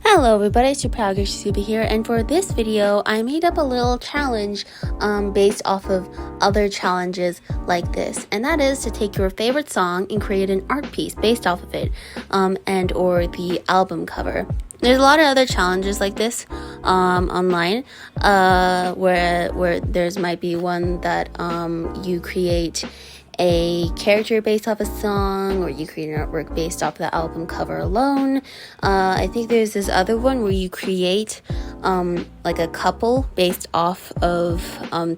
Hello everybody, it's your proud girl Suba here, and for this video I made up a little challenge based off of other challenges like this, and that is to take your favorite song and create an art piece based off of it and or the album cover. There's a lot of other challenges like this online where there's might be one that you create a character based off a song, or you create an artwork based off the album cover alone. I think there's this other one where you create like a couple based off of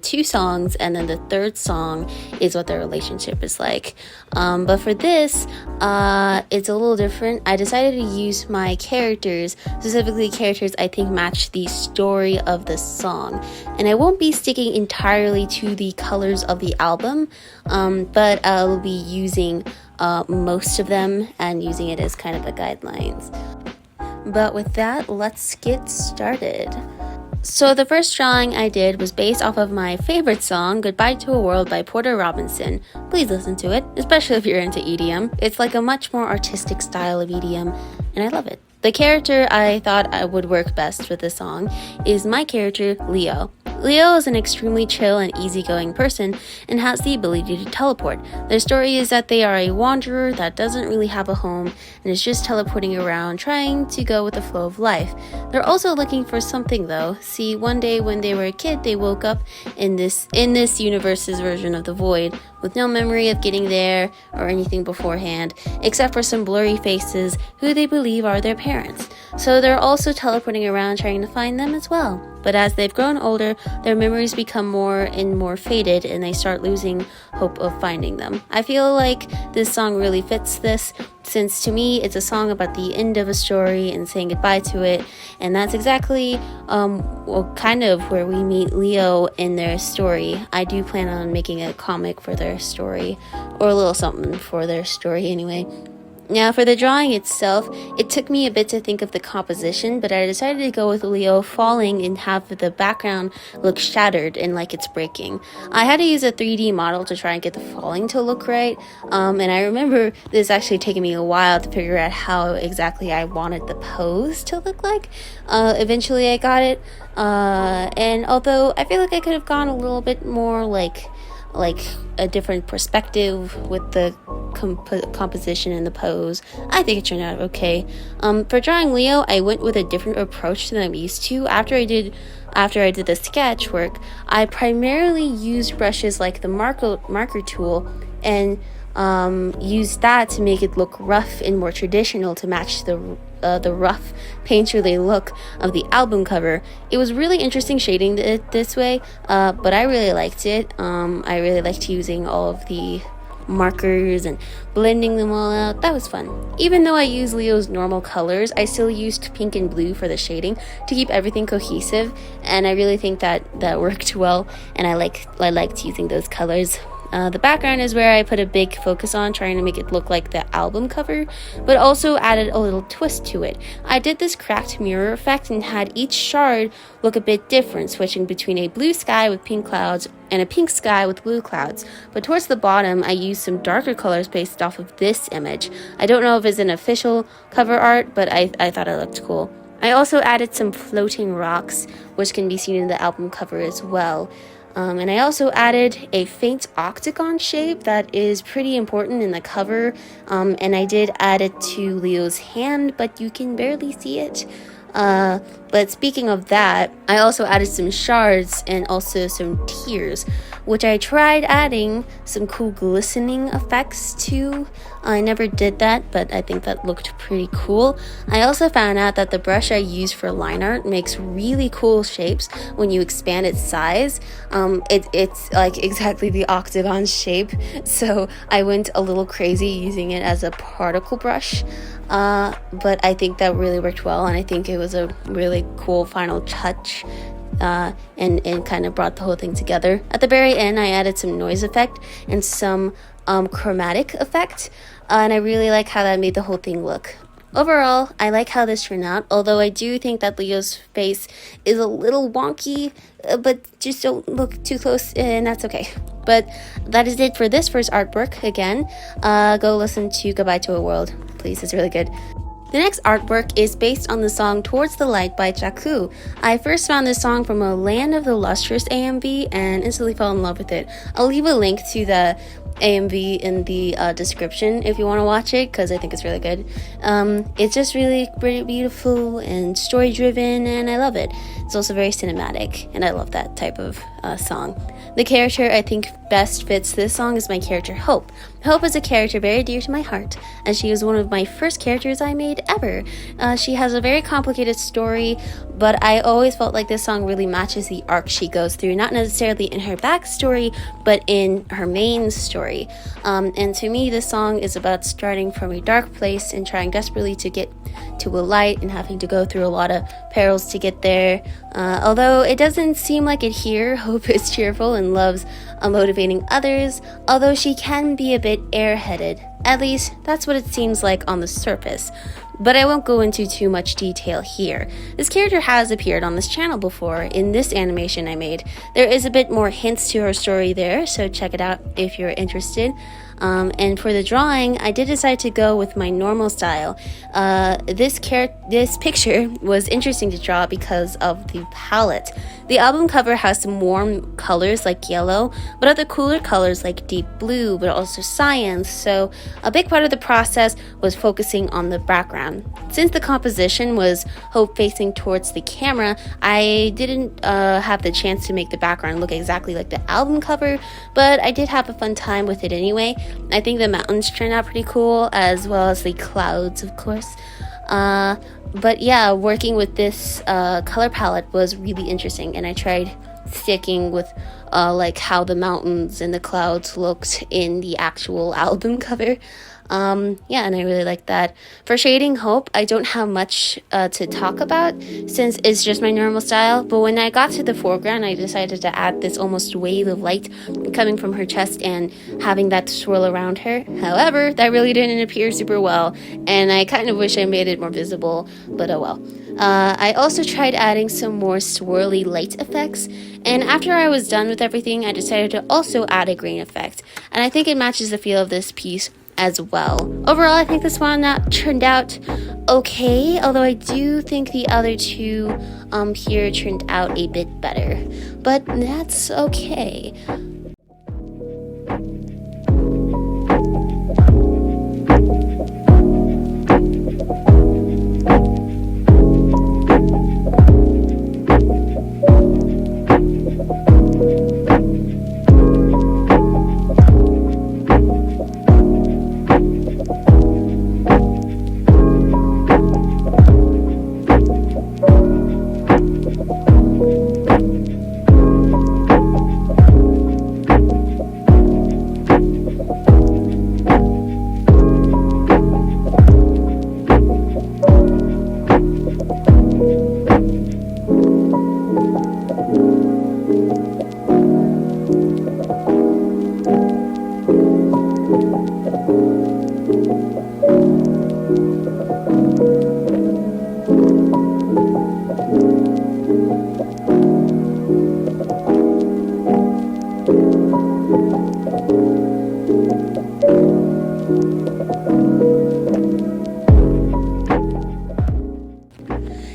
two songs, and then the third song is what their relationship is like. But for this, it's a little different. I decided to use my characters, specifically characters I think match the story of the song, and I won't be sticking entirely to the colors of the album, but I'll be using most of them and using it as kind of a guidelines. But with that, let's get started. So the first drawing I did was based off of my favorite song, Goodbye to a World by Porter Robinson. Please listen to it, especially if you're into EDM. It's like a much more artistic style of EDM, and I love it. The character I thought I would work best with the song is my character, Leo. Leo is an extremely chill and easygoing person and has the ability to teleport. Their story is that they are a wanderer that doesn't really have a home and is just teleporting around trying to go with the flow of life. They're also looking for something though. See, one day when they were a kid, they woke up in this universe's version of the void with no memory of getting there or anything beforehand, except for some blurry faces who they believe are their parents. So they're also teleporting around trying to find them as well. But as they've grown older, their memories become more and more faded, and they start losing hope of finding them. I feel like this song really fits this, since to me it's a song about the end of a story and saying goodbye to it, and that's exactly kind of where we meet Leo in their story. I do plan on making a comic for their story, or a little something for their story anyway. Now for the drawing itself, it took me a bit to think of the composition, but I decided to go with Leo falling and have the background look shattered and like it's breaking. I had to use a 3D model to try and get the falling to look right, and I remember this actually taking me a while to figure out how exactly I wanted the pose to look like. Eventually I got it, and although I feel like I could have gone a little bit more like a different perspective with the composition and the pose, I think it turned out okay. For drawing Leo, I went with a different approach than I'm used to. After I did the sketch work, I primarily used brushes like the marker tool and used that to make it look rough and more traditional to match the rough painterly look of the album cover. It was really interesting shading it this way, but I really liked it. I really liked using all of the markers and blending them all out. That was fun. Even though I used Leo's normal colors, I still used pink and blue for the shading to keep everything cohesive, and I really think that worked well, and I liked using those colors. The background is where I put a big focus on, trying to make it look like the album cover, but also added a little twist to it. I did this cracked mirror effect and had each shard look a bit different, switching between a blue sky with pink clouds and a pink sky with blue clouds. But towards the bottom, I used some darker colors based off of this image. I don't know if it's an official cover art, but I thought it looked cool. I also added some floating rocks, which can be seen in the album cover as well. And I also added a faint octagon shape that is pretty important in the cover, and I did add it to Leo's hand, but you can barely see it. But speaking of that, I also added some shards and also some tears, which I tried adding some cool glistening effects to. I never did that, but I think that looked pretty cool. I also found out that the brush I use for line art makes really cool shapes when you expand its size. It's like exactly the octagon shape, so I went a little crazy using it as a particle brush. But I think that really worked well, and I think it was a really cool final touch, and kind of brought the whole thing together. At the very end, I added some noise effect and some chromatic effect, and I really like how that made the whole thing look. Overall, I like how this turned out, although I do think that Leo's face is a little wonky, but just don't look too close, and that's okay. But that is it for this first artwork. Again, go listen to Goodbye to a World, please. It's really good. The next artwork is based on the song Towards the Light by Jakku. I first found this song from a Land of the Lustrous AMV and instantly fell in love with it. I'll leave a link to the AMV in the description if you want to watch it, because I think it's really good. It's just really pretty beautiful and story driven, and I love it. It's also very cinematic, and I love that type of song. The character I think best fits this song is my character Hope. Hope is a character very dear to my heart, and she is one of my first characters I made ever. She has a very complicated story, but I always felt like this song really matches the arc she goes through, not necessarily in her backstory, but in her main story. And to me, this song is about starting from a dark place and trying desperately to get to a light and having to go through a lot of perils to get there. Although it doesn't seem like it here, Hope is cheerful and loves motivating others, although she can be a bit airheaded. At least, that's what it seems like on the surface. But I won't go into too much detail here. This character has appeared on this channel before in this animation I made. There is a bit more hints to her story there, so check it out if you're interested. And for the drawing, I did decide to go with my normal style. This picture was interesting to draw because of the palette. The album cover has some warm colors like yellow, but other cooler colors like deep blue, but also cyan. So a big part of the process was focusing on the background. Since the composition was Hope facing towards the camera, I didn't have the chance to make the background look exactly like the album cover, but I did have a fun time with it anyway. I think the mountains turned out pretty cool, as well as the clouds, of course. But yeah, working with this color palette was really interesting, and I tried sticking with like how the mountains and the clouds looked in the actual album cover. Yeah, and I really like that. For shading Hope, I don't have much to talk about since it's just my normal style, but when I got to the foreground, I decided to add this almost wave of light coming from her chest and having that swirl around her. However, that really didn't appear super well, and I kind of wish I made it more visible, but oh well. I also tried adding some more swirly light effects, and after I was done with everything, I decided to also add a grain effect, and I think it matches the feel of this piece as well. Overall, I think this one turned out okay, although I do think the other two here turned out a bit better, but that's okay.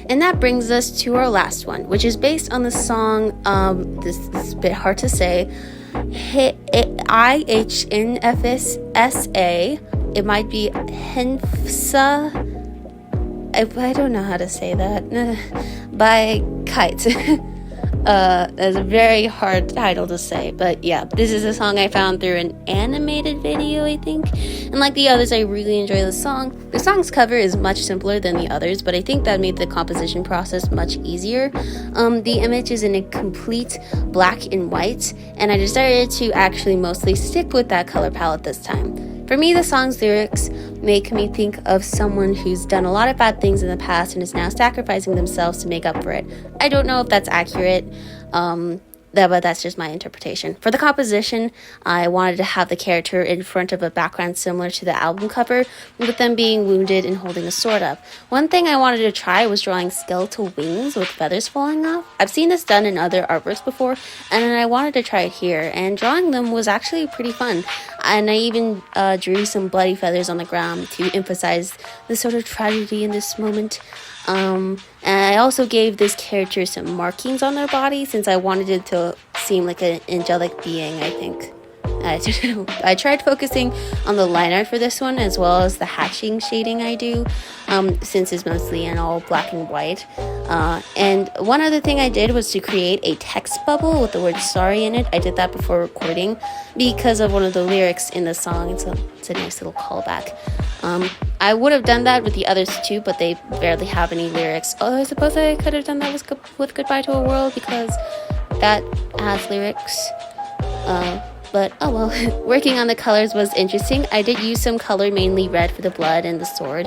And that brings us to our last one, which is based on the song, this is a bit hard to say, IHNFSA. It might be Henfsa. I don't know how to say that. By Kite. That's a very hard title to say, but yeah, this is a song I found through an animated video, I think, and like the others, I really enjoy the song. The song's cover is much simpler than the others, but I think that made the composition process much easier. The image is in a complete black and white, and I decided to actually mostly stick with that color palette this time. For me, the song's lyrics make me think of someone who's done a lot of bad things in the past and is now sacrificing themselves to make up for it. I don't know if that's accurate, but that's just my interpretation. For the composition, I wanted to have the character in front of a background similar to the album cover, with them being wounded and holding a sword up. One thing I wanted to try was drawing skeletal wings with feathers falling off. I've seen this done in other artworks before, and I wanted to try it here, and drawing them was actually pretty fun. and I even drew some bloody feathers on the ground to emphasize the sort of tragedy in this moment. And I also gave this character some markings on their body since I wanted it to seem like an angelic being, I think. I tried focusing on the line art for this one as well as the hatching shading I do, since it's mostly in all black and white. And one other thing I did was to create a text bubble with the word sorry in it. I did that before recording because of one of the lyrics in the song. It's a nice little callback. I would have done that with the others too, but they barely have any lyrics. Although I suppose I could have done that with Goodbye to a World because that has lyrics. But oh well. Working on the colors was interesting. I did use some color, mainly red for the blood and the sword,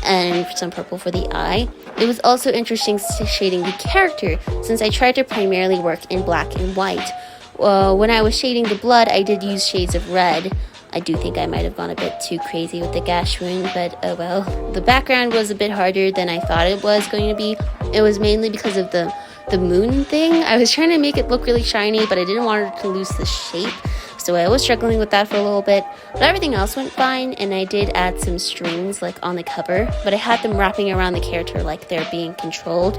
and some purple for the eye. It was also interesting shading the character, since I tried to primarily work in black and white. When I was shading the blood, I did use shades of red. I do think I might have gone a bit too crazy with the gash wound, but oh well. The background was a bit harder than I thought it was going to be. It was mainly because of the moon thing. I was trying to make it look really shiny, but I didn't want it to lose the shape. So I was struggling with that for a little bit, but everything else went fine, and I did add some strings like on the cover, but I had them wrapping around the character like they're being controlled.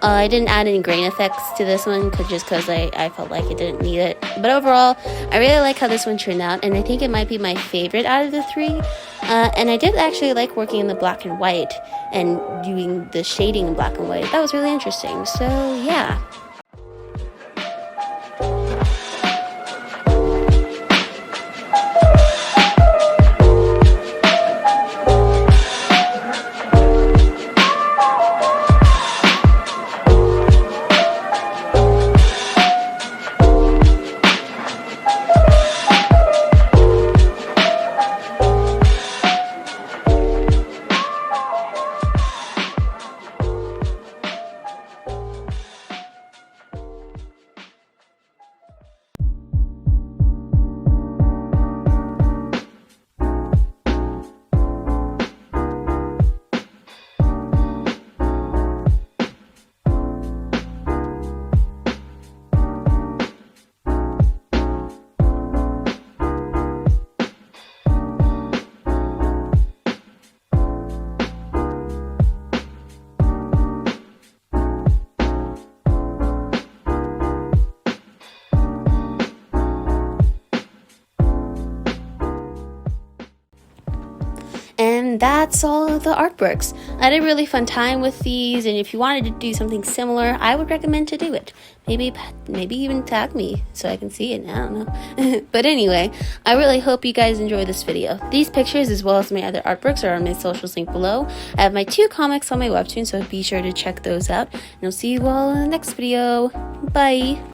I didn't add any grain effects to this one just because I felt like it didn't need it. But overall, I really like how this one turned out, and I think it might be my favorite out of the three. And I did actually like working in the black and white and doing the shading in black and white. That was really interesting. So yeah. And that's all of the artworks. I had a really fun time with these, and if you wanted to do something similar, I would recommend to do it. Maybe even tag me so I can see it. I don't know. But anyway, I really hope you guys enjoy this video. These pictures as well as my other artworks are on my socials link below. I have my 2 comics on my Webtoon, so be sure to check those out. And I'll see you all in the next video. Bye!